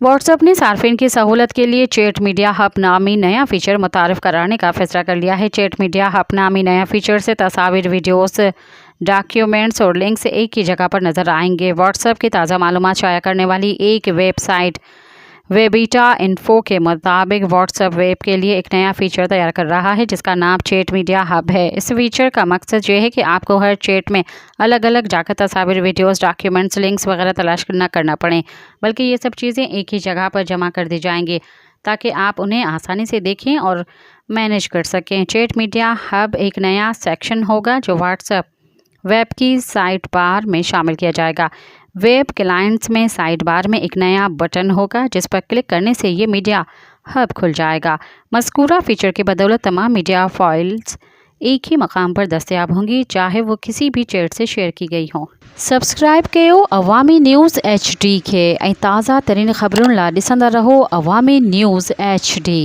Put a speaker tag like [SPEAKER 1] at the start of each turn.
[SPEAKER 1] WhatsApp ने सार्फिन की सहूलत के लिए चैट मीडिया हब नामी नया फीचर मुतारिफ कराने का फैसला कर लिया है। चैट मीडिया हब नामी नया फीचर से तस्वीर, वीडियोस, डॉक्यूमेंट्स और लिंक्स एक ही जगह पर नजर आएंगे। व्हाट्सएप की ताज़ा मालूमात शाया करने वाली एक वेबसाइट वेबिटा इन्फो के मुताबिक व्हाट्सएप वेब के लिए एक नया फीचर तैयार कर रहा है जिसका नाम चैट मीडिया हब है। इस फीचर का मकसद ये है कि आपको हर चैट में अलग अलग जाकर तस्वीर, वीडियोस, डॉक्यूमेंट्स, लिंक्स वगैरह तलाश न करना पड़े, बल्कि ये सब चीज़ें एक ही जगह पर जमा कर दी जाएंगी ताकि आप उन्हें आसानी से देखें और मैनेज कर सकें। चैट मीडिया हब एक नया सेक्शन होगा जो व्हाट्सएप वेब की साइड बार में शामिल किया जाएगा। वेब क्लाइंट्स में साइड बार में एक नया बटन होगा जिस पर क्लिक करने से ये मीडिया हब खुल जाएगा। मज़कूरा फीचर की बदौलत तमाम मीडिया फाइल्स एक ही मकाम पर दस्तयाब होंगी, चाहे वो किसी भी चैट से शेयर की गई हों। सब्सक्राइब कयो अवामी न्यूज़ HD के ताज़ा तरीन ख़बरुन ला ॾिसंदा रहो अवामी न्यूज़ HD।